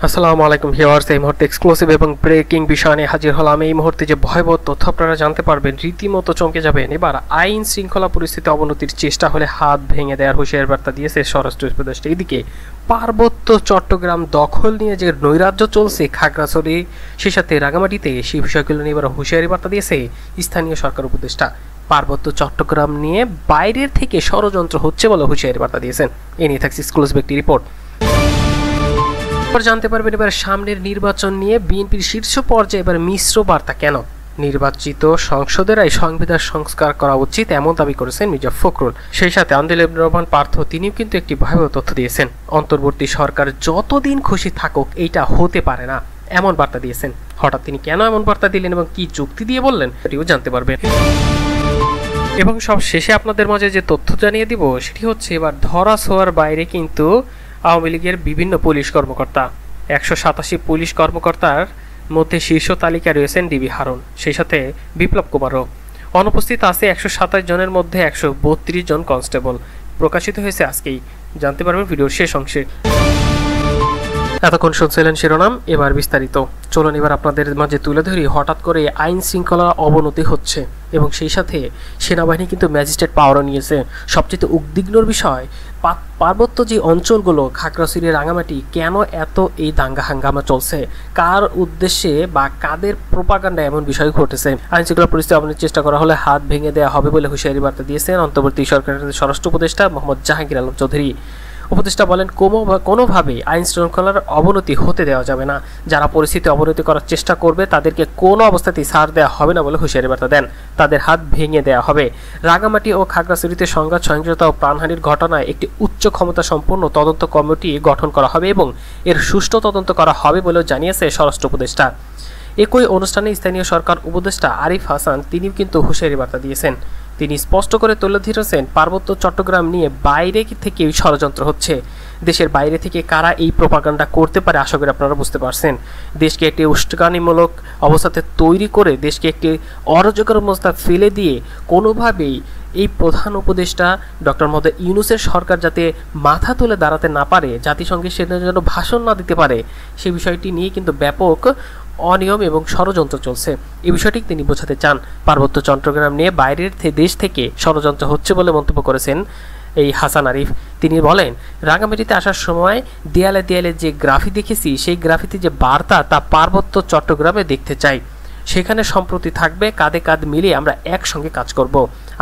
আসসালামু আলাইকুম ভিউয়ার্স, এই মুহূর্তে এক্সক্লুসিভ এবং ব্রেকিং বিষয় নিয়ে হাজির হলাম। এই মুহূর্তে যে ভয়াবহ তথ্য আপনারা জানতে পারবেন, রীতিমতো চমকে যাবেন। এবার আইন শৃঙ্খলা পরিস্থিতি অবনতির চেষ্টা হলে হাত ভেঙে দেওয়ার হুঁশিয়ারি বার্তা দিয়েছে স্বরাষ্ট্র উপদেষ্টা। এদিকে পার্বত্য চট্টগ্রাম দখল নিয়ে যে নৈরাজ্য চলছে খাগড়াছড়ি, সেই সাথে রাঙামাটিতে, সেই বিষয়গুলো নিয়ে এবার হুঁশিয়ারি বার্তা দিয়েছে স্থানীয় সরকার উপদেষ্টা। পার্বত্য চট্টগ্রাম নিয়ে বাইরের থেকে ষড়যন্ত্র হচ্ছে বলে হুঁশিয়ারি বার্তা দিয়েছেন। এ নিয়ে থাকছে এক্সক্লুসিভ একটি রিপোর্ট। জানতে পারবেন এবার সামনের নির্বাচন নিয়ে বিএনপির শীর্ষ পর্যায়ে এবার মিশ্র বার্তা কেন। নির্বাচিত সংসদেরাই সংবিধান সংস্কার করা উচিত, এমন দাবি করেছেন মির্জা ফখরুল। সেই সাথে আন্দোলন রহমান পার্থ, তিনিও কিন্তু একটি ভয়াবহ তথ্য দিয়েছেন। অন্তর্বর্তী সরকার যতদিন খুশি থাকুক, এইটা হতে পারে না, এমন বার্তা দিয়েছেন। হঠাৎ তিনি কেন এমন বার্তা দিলেন এবং কি যুক্তি দিয়ে বললেন, এটিও জানতে পারবেন। এবং সব শেষে আপনাদের মাঝে যে তথ্য জানিয়ে দিব সেটি হচ্ছে, এবার ধরা ছোঁয়ার বাইরে কিন্তু আওয়ামী লীগের বিভিন্ন পুলিশ কর্মকর্তা, 187 পুলিশ কর্মকর্তার মধ্যে শীর্ষ তালিকায় রয়েছেন ডিবি হারুন, সেই সাথে বিপ্লব কুমারও। অনুপস্থিত আছে 127 জনের মধ্যে 132 জন কনস্টেবল। প্রকাশিত হয়েছে আজকেই, জানতে পারবেন ভিডিওর শেষ অংশে। এতক্ষণ শুনছিলেন শিরোনাম, এবার বিস্তারিত। চলুন এবার আপনাদের মাঝে তুলে ধরি হঠাৎ করে আইন শৃঙ্খলা অবনতি হচ্ছে এবং সেই সাথে সেনাবাহিনী কিন্তু ম্যাজিস্ট্রেট পাওয়ারও নিয়েছে। সবচেয়ে উদ্বিগ্নর বিষয়, পার্বত্য যে অঞ্চলগুলো খাগড়াছড়ি, রাঙামাটি, কেন এত এই দাঙ্গা হাঙ্গামা চলছে, কার উদ্দেশ্যে বা কাদের প্রোপাগান্ডা এমন বিষয় ঘটেছে। আইন শৃঙ্খলা পরিস্থিতি অবনতির চেষ্টা করা হলে হাত ভেঙে দেওয়া হবে বলে হুঁশিয়ারি বার্তা দিয়েছেন অন্তর্বর্তী সরকারের স্বরাষ্ট্র উপদেষ্টা মোহাম্মদ জাহাঙ্গীর আলম চৌধুরী। উপদেষ্টা বলেন, কোনোভাবেই আইন শৃঙ্খলার অবনতি হতে দেওয়া যাবে না। যারা পরিস্থিতি অবনতি করার চেষ্টা করবে তাদেরকে কোনো অবস্থাতেই ছাড় দেওয়া হবে না বলে হুঁশিয়ারি বার্তা দেন। তাদের হাত ভেঙে দেওয়া হবে। রাঙামাটি ও খাগড়াছড়িতে সংঘাত, সহিংসতা ও প্রাণহানির ঘটনায় একটি উচ্চ ক্ষমতা সম্পন্ন তদন্ত কমিটি গঠন করা হবে এবং এর সুষ্ঠু তদন্ত করা হবে বলেও জানিয়েছে স্বরাষ্ট্র উপদেষ্টা। একই অনুষ্ঠানে স্থানীয় সরকার উপদেষ্টা আরিফ হাসান, তিনিও কিন্তু হুঁশিয়ারি বার্তা দিয়েছেন। তিনি স্পষ্ট করে তুলে ধরেছেন, পার্বত্য চট্টগ্রাম নিয়ে বাইরে থেকে ষড়যন্ত্র হচ্ছে। দেশের বাইরে থেকে কারা এই প্রোপাগান্ডা করতে পারে আশা করি আপনারা বুঝতে পারছেন। দেশকে একটি উস্কানিমূলক অবস্থাতে তৈরি করে দেশকে একটি অরাজকতার অবস্থা ফেলে দিয়ে কোনোভাবেই এই প্রধান উপদেষ্টা ডক্টর মোহাম্মদ ইউনূসের সরকার যাতে মাথা তুলে দাঁড়াতে না পারে, জাতিসংঘে সেটা যেন ভাষণ না দিতে পারে, সেই বিষয়টি নিয়ে কিন্তু ব্যাপক অনিয়ম এবং ষড়যন্ত্র চলছে। এই বিষয়টি তিনি বোঝাতে চান। পার্বত্য চট্টগ্রাম নিয়ে বাইরের দেশ থেকে ষড়যন্ত্র হচ্ছে বলে মন্তব্য করেছেন এই হাসান আরিফ। তিনি বলেন, রাঙামাটিতে আসার সময় দেয়ালে দেয়ালে যে গ্রাফি দেখেছি, সেই গ্রাফিতে যে বার্তা, তা পার্বত্য চট্টগ্রামে দেখতে চাই। সেখানে সম্প্রতি থাকবে, কাঁধে কাঁধ মিলিয়ে আমরা একসঙ্গে কাজ করব।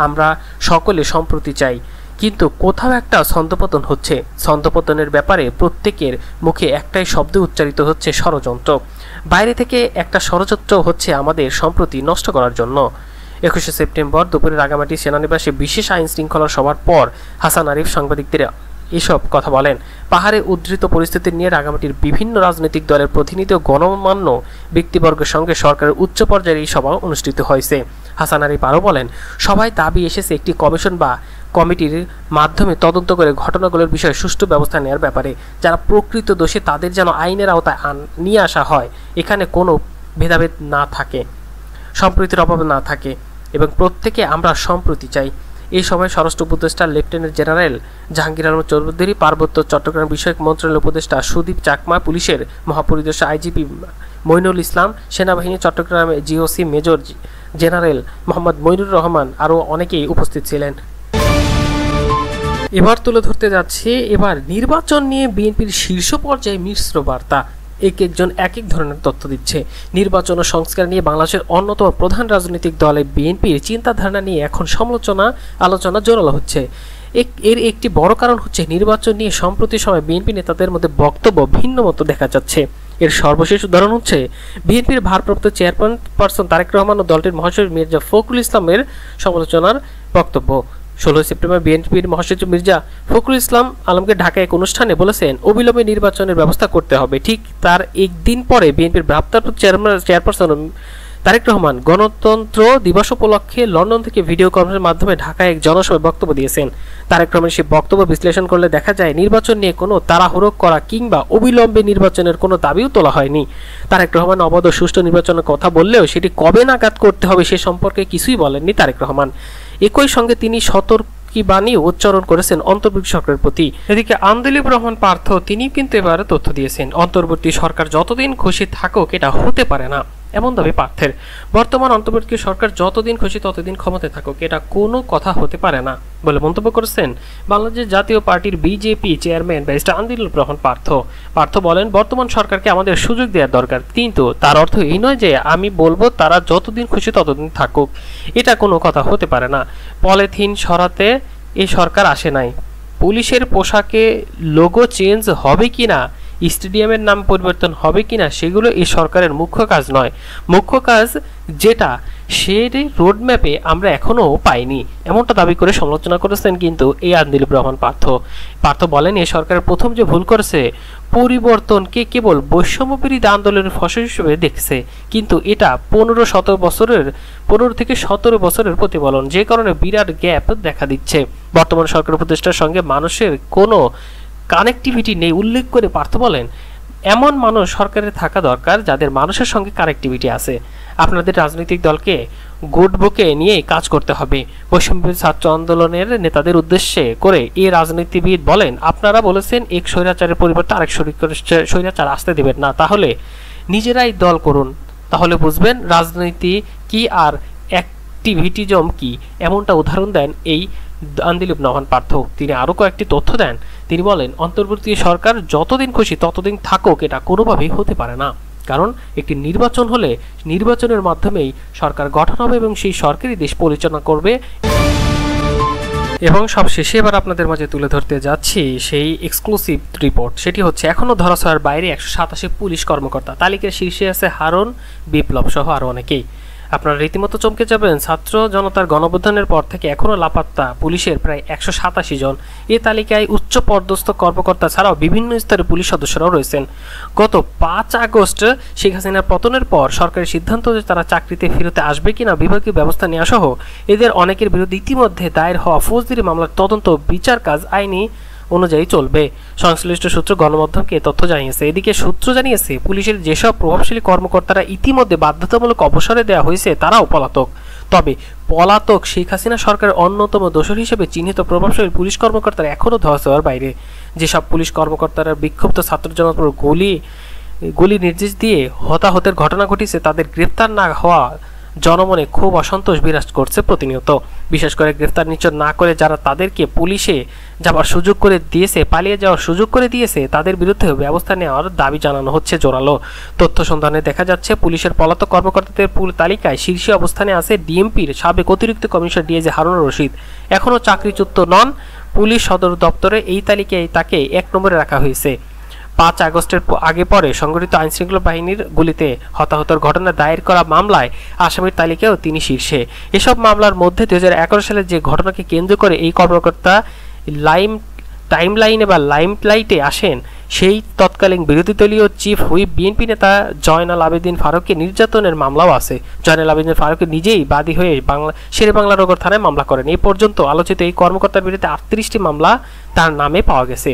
আমরা সকলে সম্প্রতি চাই, কিন্তু কোথাও একটা ছন্দপতন হচ্ছে। ছন্দপতনের ব্যাপারে প্রত্যেকের মুখে একটাই শব্দ উচ্চারিত হচ্ছে, ষড়যন্ত্র। বাইরে থেকে একটা ষড়যন্ত্র হচ্ছে আমাদের সম্প্রতি নষ্ট করার জন্য। 21 সেপ্টেম্বর দুপুরে রাঙামাটি সেনানিবাসে বিশেষ আইন শৃঙ্খলা সভার পর হাসান আরিফ সাংবাদিকদের এসব কথা বলেন। পাহাড়ে উদ্ধৃত পরিস্থিতি নিয়ে রাঙামাটির বিভিন্ন রাজনৈতিক দলের প্রতিনিধি ও গণমান্য ব্যক্তিবর্গের সঙ্গে সরকারের উচ্চ পর্যায়ের এই সভা অনুষ্ঠিত হয়েছে। হাসান আরিফ আরও বলেন, সভায় দাবি এসেছে একটি কমিশন বা কমিটির মাধ্যমে তদন্ত করে ঘটনাগুলোর বিষয়ে সুষ্ঠু ব্যবস্থা নেওয়ার ব্যাপারে। যারা প্রকৃত দোষী তাদের যেন আইনের আওতায় নিয়ে আসা হয়, এখানে কোনো ভেদাভেদ না থাকে, সম্প্রীতির অভাব না থাকে এবং প্রত্যেকে আমরা সম্প্রতি চাই। এই সময় স্বরাষ্ট্র উপদেষ্টা লেফটেন্যান্ট জেনারেল জাহাঙ্গীর আলম চৌধুরী, পার্বত্য চট্টগ্রাম বিষয়ক মন্ত্রণালয়ের উপদেষ্টা সুদীপ চাকমা, পুলিশের মহাপরিদর্শক আইজিপি মইনুল ইসলাম, সেনাবাহিনী চট্টগ্রামে GOC major general Mohammad Moinur Rahman আরও অনেকেই উপস্থিত ছিলেন। এবার তুলে ধরতে যাচ্ছে, এবার নির্বাচন নিয়ে বিএনপির শীর্ষ পর্যায়ে মিশ্র বার্তা। এক একজন এক এক ধরনের তথ্য দিচ্ছে। নির্বাচন ও সংস্কার নিয়ে বাংলাদেশের অন্যতম প্রধান রাজনৈতিক দলে বিএনপির চিন্তাধারণা নিয়ে এখন আলোচনা জোরালো হচ্ছে। এর একটি বড় কারণ হচ্ছে নির্বাচন নিয়ে সম্প্রতি সময় বিএনপি নেতাদের মধ্যে বক্তব্য ভিন্ন মতো দেখা যাচ্ছে। এর সর্বশেষ উদাহরণ হচ্ছে বিএনপির ভারপ্রাপ্ত চেয়ারপারসন তারেক রহমান ও দলটির মহাসচিব মির্জা ফখরুল ইসলামের সমালোচনার বক্তব্য। 16 সেপ্টেম্বর বিএনপির মহাসচিব মির্জা ফখরুল ইসলাম আলমকে ঢাকায় এক অনুষ্ঠানে বলেছেন, অবিলম্বে নির্বাচনের ব্যবস্থা করতে হবে। ঠিক তার একদিন পরে বিএনপির ভারপ্রাপ্ত চেয়ারপারসন তারেক রহমান গণতন্ত্র দিবস উপলক্ষে লন্ডন থেকে ভিডিও কনফারেন্সের মাধ্যমে ঢাকায় এক জনসভায় বক্তব্য দিয়েছেন। তারেক রহমান সেই বক্তব্য বিশ্লেষণ করলে দেখা যায়, নির্বাচন নিয়ে কোনো তাড়াহুড়ো করা কিংবা অবিলম্বে নির্বাচনের কোনো দাবিও তোলা হয়নি। তারেক রহমান অবাধ ও সুষ্ঠু নির্বাচনের কথা বললেও সেটি কবে নাগাদ করতে হবে সে সম্পর্কে কিছুই বলেননি তারেক রহমান। একই সঙ্গে তিনি কি বাণী উচ্চারণ করেছেন অন্তর্বর্তী সরকারের প্রতি। এদিকে আন্দোলিব রহমান পার্থ তিনি কিন্তু এবার তথ্য দিয়েছেন, অন্তর্বর্তী সরকার যতদিন খুশি থাকুক এটা হতে পারে না এমন দাবি পার্থের। বর্তমান অন্তর্বর্তী সরকার যতদিন খুশি ততদিন ক্ষমতায় থাকুক এটা কোনো কথা হতে পারে না বলে মন্তব্য করেছেন বাংলাদেশ জাতীয় পার্টির BJP chairman barrister Andaleeb Rahman Partho. Partho বলেন, বর্তমান সরকারকে আমাদের সুযোগ দেওয়ার দরকার, কিন্তু তার অর্থ এই নয় যে আমি বলবো তারা যতদিন খুশি ততদিন থাকুক, এটা কোনো কথা হতে পারে না। পলিথিন সরাতে এই সরকার আসে নাই, পুলিশের পোশাকে লোগো চেঞ্জ হবে কিনা, স্টেডিয়ামের নাম পরিবর্তন হবে কিনা সেগুলো এই সরকারের মুখ্য কাজ নয়। মুখ্য কাজ যেটা সেই রোডম্যাপে আমরা এখনো পাইনি, এমনটা দাবি করে সমালোচনা করেছেন কিন্তু এই আন্দোলিব রহমান পার্থ বলেন, এই সরকারের প্রথম যে ভুল করেছে পরিবর্তনকে কেবল বৈষম্যবিরোধী আন্দোলনের ফসল হিসেবে দেখছে, কিন্তু এটা 15 থেকে 17 বছরের প্রতিফলন, যে কারণে বিরাট গ্যাপ দেখা দিচ্ছে। বর্তমান সরকার প্রতিষ্ঠার সঙ্গে মানুষের কোনো কানেক্টিভিটি নেই উল্লেখ করে পার্থ বলেন, এমন মানুষ সরকারে থাকা দরকার যাদের মানুষের সঙ্গে কানেক্টিভিটি আছে। আপনাদের রাজনৈতিক দলকে গুডবুকে নিয়ে কাজ করতে হবে। বৈষম্যবিরোধী ছাত্র আন্দোলনের নেতাদের উদ্দেশ্যে করে এই রাজনীতিবিদ বলেন, আপনারা বলেছেন এক স্বৈরাচারের পরিবর্তে আরেক স্বৈরাচার আসতে দেবেন না, তাহলে নিজেরাই দল করুন, তাহলে বুঝবেন রাজনীতি কি আর অ্যাক্টিভিটিজম কি। এমনটা উদাহরণ দেন এই আন্দোলিব রহমান পার্থ। তিনি আরো কয়েকটি তথ্য দেন। তিনি বলেন, অন্তর্বর্তী সরকার যতদিন খুশি ততদিন থাকুক এটা কোনোভাবেই হতে পারে না, কারণ একটি নির্বাচন হলে নির্বাচনের মাধ্যমেই সরকার গঠন হবে এবং সেই সরকারই দেশ পরিচালনা করবে। এবং সবশেষে এবার আপনাদের মাঝে তুলে ধরতে যাচ্ছি সেই এক্সক্লুসিভ রিপোর্ট। সেটি হচ্ছে এখনও ধরাছোঁয়ার বাইরে 187 পুলিশ কর্মকর্তা, তালিকার শীর্ষে আছে হারুন, বিপ্লব সহ আরও অনেকেই। আপনারা রীতিমতো চমকে যাবেন, ছাত্র জনতার গণঅভ্যুত্থানের পর থেকে এখনও লাপাত্তা পুলিশের প্রায় 187 জন। এ তালিকায় উচ্চ পদস্থ কর্মকর্তা ছাড়াও বিভিন্ন স্তরের পুলিশ সদস্যরাও রয়েছেন। গত 5 আগস্ট শেখ হাসিনার পতনের পর সরকারের সিদ্ধান্ত যে তারা চাকরিতে ফিরতে আসবে কিনা বিভাগীয় ব্যবস্থা নেওয়া সহ এদের অনেকের বিরুদ্ধে ইতিমধ্যে দায়ের হওয়া ফৌজদারি মামলার তদন্ত বিচার কাজ আইনি অনুযায়ী চলবে। সংশ্লিষ্ট সূত্র গণমাধ্যমকে তথ্য জানিয়েছে। এদিকে সূত্র জানিয়েছে, পুলিশের যেসব প্রভাবশালী কর্মকর্তারা ইতিমধ্যে বাধ্যতামূলক অবসরে দেওয়া হয়েছে তারাও পলাতক। তবে পলাতক শেখ হাসিনা সরকারের অন্যতম দোষর হিসেবে চিহ্নিত প্রভাবশালী পুলিশ কর্মকর্তারা এখনও ধরাছোঁয়ার বাইরে। যেসব পুলিশ কর্মকর্তারা বিক্ষুব্ধ ছাত্র জনতার গুলি নির্দেশ দিয়ে হতাহতের ঘটনা ঘটিছে তাদের গ্রেফতার না হওয়া জনমনে খুব অসন্তোষ বিরাজ করছে প্রতিনিয়ত। বিশেষ করে গ্রেফতার নিশ্চিত না করে যারা তাদেরকে পুলিশে যাওয়ার সুযোগ করে দিয়েছে, পালিয়ে যাওয়ার সুযোগ করে দিয়েছে, তাদের বিরুদ্ধে ব্যবস্থা নেওয়ার দাবি জানানো হচ্ছে জোরালো। তথ্য সন্ধানে দেখা যাচ্ছে পুলিশের পলাতক কর্মকর্তাদের তালিকায় শীর্ষে অবস্থানে আছে ডিএমপির সাবেক অতিরিক্ত কমিশনার ডিআইজি হারুন রশিদ। এখনও চাকরিচ্যুত নন। পুলিশ সদর দপ্তরে এই তালিকায় তাকে 1 নম্বরে রাখা হয়েছে। 5 আগস্টের আগে পরে সংগঠিত আইনশৃঙ্খলা বাহিনীর গুলিতে হতাহতের ঘটনা দায়ের করা মামলায় আসামির তালিকায়ও তিনি শীর্ষে। এসব মামলার মধ্যে 2011 সালে যে ঘটনাকে কেন্দ্র করে এই কর্মকর্তা টাইমলাইনে বা লাইমলাইটে আসেন, সেই তৎকালীন বিরোধী দলীয় চিফ হুইপ বিএনপি নেতা জয়নাল আবেদিন ফারুককে নির্যাতনের মামলাও আছে। জয়নাল আবেদিন ফারুক নিজেই বাদী হয়ে শেরেবাংলা নগর থানায় মামলা করেন। এ পর্যন্ত আলোচিত এই কর্মকর্তার বিরুদ্ধে 38টি মামলা তার নামে পাওয়া গেছে।